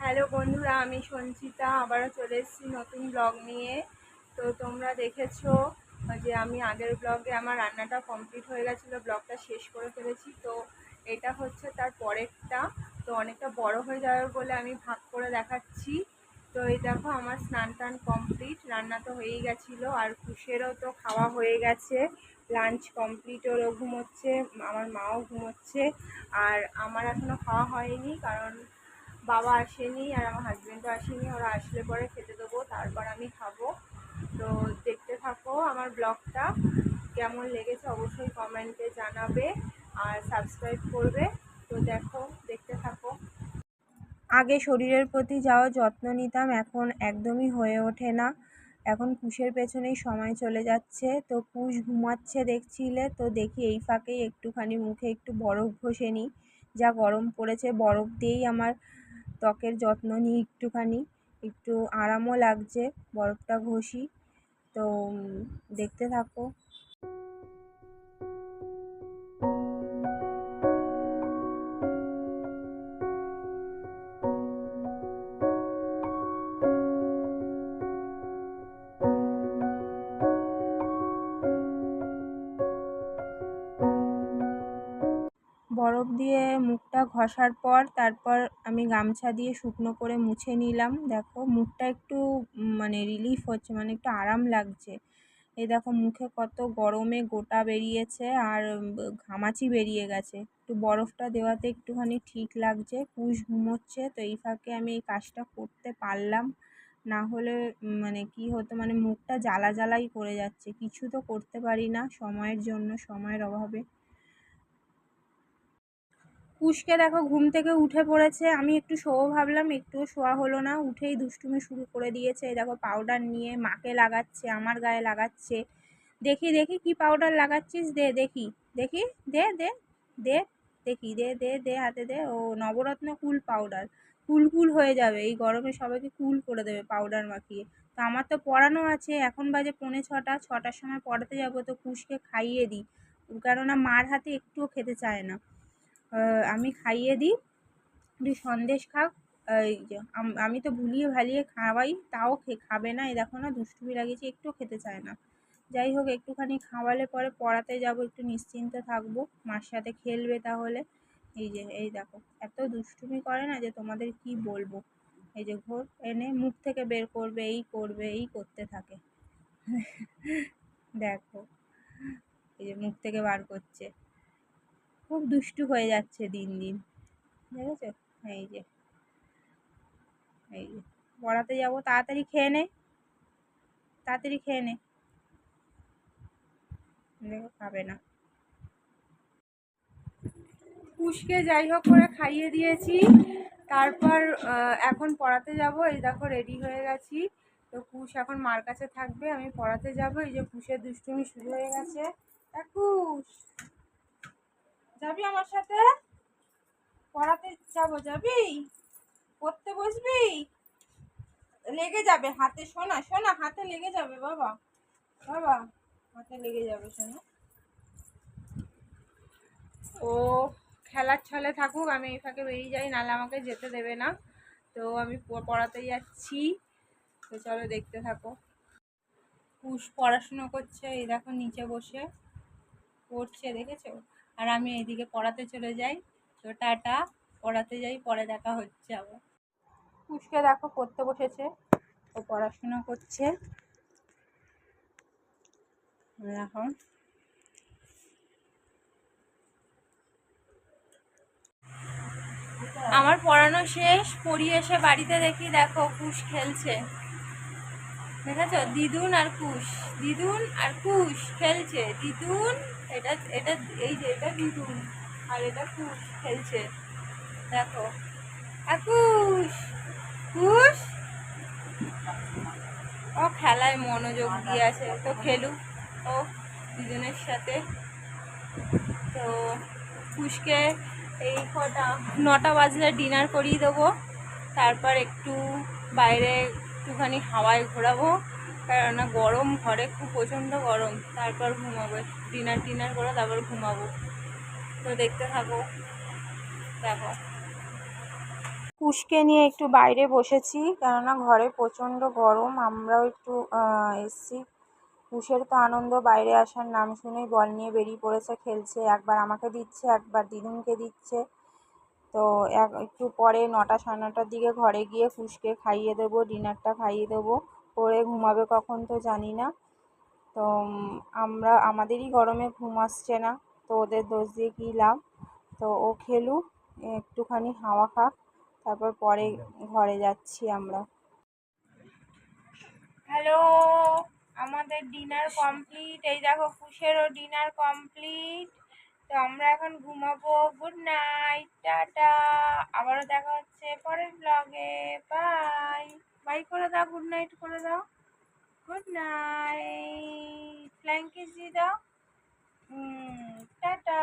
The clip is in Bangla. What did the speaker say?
হ্যালো বন্ধুরা, আমি সঞ্চিতা আবারও চলে এসেছি নতুন ব্লগ নিয়ে। তো তোমরা দেখেছো যে আমি আগের ব্লগে আমার রান্নাটা কমপ্লিট হয়ে গেছিলো, ব্লগটা শেষ করে ফেলেছি। তো এটা হচ্ছে তার পরেরটা। তো অনেকটা বড় হয়ে যাবে বলে আমি ভাগ করে দেখাচ্ছি। তো এই দেখো আমার স্নান টান কমপ্লিট, রান্না তো হয়েই গেছিলো, আর কুশেরও তো খাওয়া হয়ে গেছে, লাঞ্চ কমপ্লিট, ওরও ঘুমোচ্ছে, আমার মাও ঘুমোচ্ছে। আর আমার এখনও খাওয়া হয়নি, কারণ বাবা আসেনি আর আমার হাজব্যান্ডও আসেনি। ওরা আসলে পরে খেতে দেবো, তারপর আমি খাবো। তো দেখতে থাকো আমার ব্লগটা, কেমন লেগেছে অবশ্যই কমেন্টে জানাবে আর সাবস্ক্রাইব করবে। তো দেখো, দেখতে থাকো। আগে শরীরের প্রতি যাওয়া যত্ন নিতাম, এখন একদমই হয়ে ওঠে না। এখন কুশের পেছনেই সময় চলে যাচ্ছে। তো কুশ ঘুমাচ্ছে দেখছিলে, তো দেখি এই ফাঁকেই একটুখানি মুখে একটু বরফ ঘষে নিই। যা গরম পড়েছে, বরফ দিয়েই আমার ত্বকের যত্ন নিই একটুখানি, একটু আরামও লাগছে বরফটা ঘষি। তো দেখতে থাকো। বরফ দিয়ে মুখটা ঘষার পর তারপর আমি গামছা দিয়ে শুকনো করে মুছে নিলাম। দেখো মুখটা একটু মানে রিলিফ হচ্ছে, মানে একটু আরাম লাগছে। এই দেখো মুখে কত গরমে গোটা বেরিয়েছে আর ঘামাচি বেরিয়ে গেছে। একটু বরফটা দেওয়াতে একটুখানি ঠিক লাগছে। কুশ ঘুমোচ্ছে, তো এই ফাঁকে আমি এই কাজটা করতে পারলাম, না হলে মানে কি হতো, মানে মুখটা জ্বালা জ্বালাই করে যাচ্ছে, কিছু তো করতে পারি না সময়ের জন্য, সময়ের অভাবে। কুশকে দেখো ঘুম থেকে উঠে পড়েছে, আমি একটু শোবো ভাবলাম, একটুও শোয়া হলো না, উঠেই দুষ্টুমি শুরু করে দিয়েছে। এই দেখো পাউডার নিয়ে মাকে লাগাচ্ছে, আমার গায়ে লাগাচ্ছে। দেখি দেখি কি পাউডার লাগাচ্ছিস, দে দেখি, দেখি, দে দে দে, দেখি, দে দে দে হাতে দে। ও নবরত্ন কুল পাউডার, কুল কুল হয়ে যাবে এই গরমে, সবাইকে কুল করে দেবে পাউডার মাখিয়ে। তো আমার তো পড়ানো আছে, এখন বাজে 6:45, 6টার সময় পড়াতে যাবো। তো কুশকে খাইয়ে দিই, কেননা মার হাতে একটুও খেতে চায় না। আমি খাইয়ে দিই, একটু সন্দেশ খাক। এই যে আমি তো ভুলিয়ে ভালিয়ে খাওয়াই, তাও খাবে না। এই দেখো না, দুষ্টুমি লাগিয়েছি, একটুও খেতে চায় না। যাই হোক, একটুখানি খাওয়ালে পরে পড়াতে যাব, একটু নিশ্চিন্তে থাকবো, মার সাথে খেলবে তাহলে। এই যে এই দেখো এত দুষ্টুমি করে না যে তোমাদের কি বলবো। এই যে ঘোর এনে মুখ থেকে বের করবে, এই করবে, এই করতে থাকে। দেখো এই যে মুখ থেকে বার করছে, খুব দুষ্টু হয়ে যাচ্ছে দিন দিন, দেখেছো? এই যে এই যে পড়াতে যাবো, তাড়াতাড়ি খেয়ে নে, তাড়াতাড়ি খেয়ে নে। দেখো খাবে না। কুশকে যাই হোক করে খাইয়ে দিয়েছি, তারপর এখন পড়াতে যাব। এই দেখো রেডি হয়ে গেছি। তো কুশ এখন মার কাছে থাকবে, আমি পড়াতে যাব। এই যে কুশের দুষ্টুমি শুরু হয়ে গেছে। কুশ, যাবি আমার সাথে? পড়াতে যাব, যাবি? পড়তে বসবি? লেগে যাবে হাতে, শোনা শোনা, হাতে লেগে যাবে বাবা, বাবা হাতে লেগে যাবে শোনা। ও খেলার ছলে থাকুক, আমি এই ফাঁকে বেরিয়ে যাই, নাহলে আমাকে যেতে দেবে না। তো আমি পড়াতে যাচ্ছি। তো চলো দেখতে থাকো। কুশ পড়াশুনো করছে, এই দেখো নিচে বসে পড়ছে, দেখেছো? আর আমি এইদিকে পড়াতে চলে যাই। তো টাটা, পড়াতে যাই, পরে দেখা হচ্ছে আবার। কুশকে দেখো পড়তে বসেছে, ও পড়াশুনো করছে এখন। আমার পড়ানো শেষ, পড়িয়ে এসে বাড়িতে দেখি দেখো কুশ খেলছে, দেখেছো? দিদুন আর কুশ, দিদুন আর কুশ খেলছে। দিদুন, এটা এটা এই যে এটা দিদুন, আর এটা কুশ খেলছে, দেখো। কুশ, কুশ ও খেলায় মনোযোগ দিয়ে আছে, তো খেলুক ও দুজনের সাথে। তো কুশকে এই কটা 9টা বাজলে ডিনার করিয়ে দেবো, তারপর একটু বাইরে একটুখানি হাওয়ায় ঘোরাবো, কেননা গরম, ঘরে খুব প্রচণ্ড গরম। তারপর ঘুমাবো, ডিনার করে তারপর ঘুমাবো। তো দেখতে থাকো, দেখো। কুশকে নিয়ে একটু বাইরে বসেছি, কেননা ঘরে প্রচণ্ড গরম। আমরাও একটু এসছি। কুশের তো আনন্দ, বাইরে আসার নাম শুনেই বল নিয়ে বেরিয়ে পড়েছে, খেলছে। একবার আমাকে দিচ্ছে, একবার দিদুনকে দিচ্ছে। তো একটু পরে 9টা সাড়ে 9টার দিকে ঘরে গিয়ে কুশকে খাইয়ে দেবো, ডিনারটা খাইয়ে দেবো। করে ঘুমাবে কখন তো জানি না। তো আমাদেরই গরমে ঘুম আসছে না, তো ওদের দোষ দিয়ে কী লাভ। তো ও খেলুক, একটুখানি হাওয়া খাক, তারপর পরে ঘরে যাচ্ছি আমরা। হ্যালো, আমাদের ডিনার কমপ্লিট। এই দেখো কুশেরও ডিনার কমপ্লিট। তো আমরা এখন ঘুমাবো। Good night, tata. আবারও দেখা হচ্ছে পরের ব্লগে। বাই বাই করে দাও, গুড নাইট করে দাও। গুড নাইট, ফ্লাইং কিস দিয়ে দাও। টাটা।